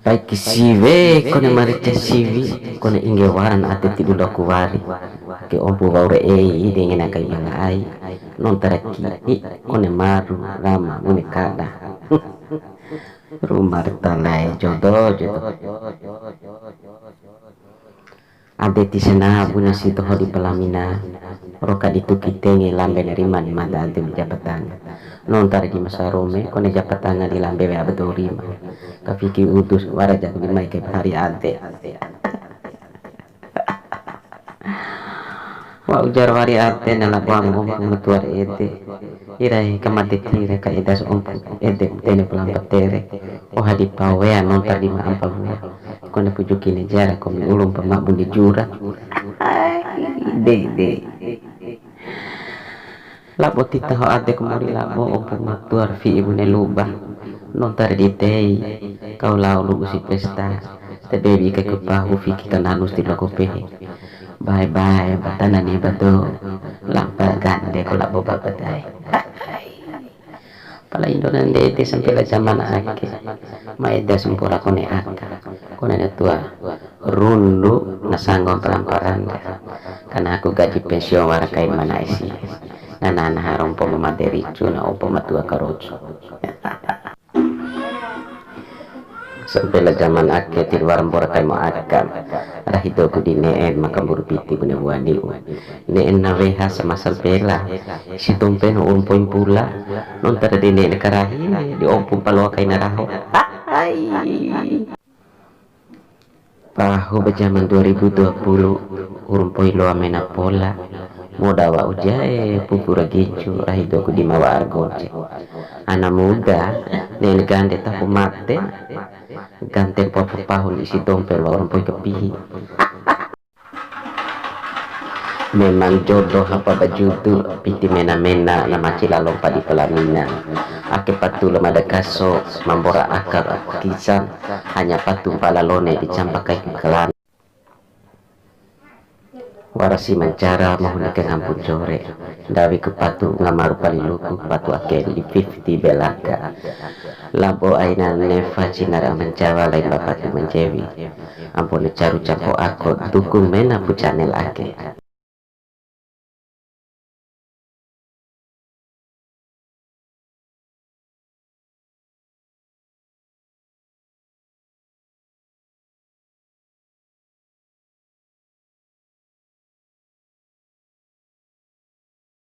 Baik siwe kone marice siwi kone inge waran ate tiduda kuwari ke ompu waure dengan akai bala ai non taraki kone maru rama mune kada rumah talai jodoh jodoh ade tisena buna situ hodi pelamina roka dituki tengi lambe nerima di mata ante jabatan non tar di masa rome kone jabatan di lambe wa bedorima kafiki utus waraja di mai ke hari ante wa ujar wari ante nala buang mutuar ete irai kamate tire ka edas ete tene pelambat tere oh hadi pawea non tar di ma ampal kone pujuki nejara kome ulum pemak di jura de labo tita ho ade kemari labo ompo matuar fi ibu ne lubah non tar di tei kau lau lugu si pesta te bebi ke kepahu fi kita nanus di lako pehe bye bye batana ni bato lampa gande ko labo babatai pala indonan dete sampai la zaman ake maeda sempura kone aka kone tua rundu nasanggon peramparan karena aku gaji pensiun warakai mana isi nana harompo memateri cuna opo matua karocu sampai la zaman ake tilwaram borakai mo akam rahito ku di neen maka burupiti bune wani neen na weha semasal pela si tumpen umpoin pula non tada di neen karahi di ompum palwa kai naraho pahu bejaman 2020 urumpoi loa mena pola moda wa ujae pupura gicu rahito ku di mawa argoce anak muda neen gande tapu mate gante popo pahun isi dompet wa urumpoi kepihi memang jodoh apa bajutu piti mena-mena nama cila lompa di pelamina ake patu lemada kaso mambora akar kisan hanya patu pala lone dicampakai kekelan warasi mancara menggunakan ampun sore dawi ke patu ngamaru paliluku patu ake di 50 belaka labo aina neva cinara mencawa lain bapatu mencewi ampun caru campo aku dukung mena pucanel ake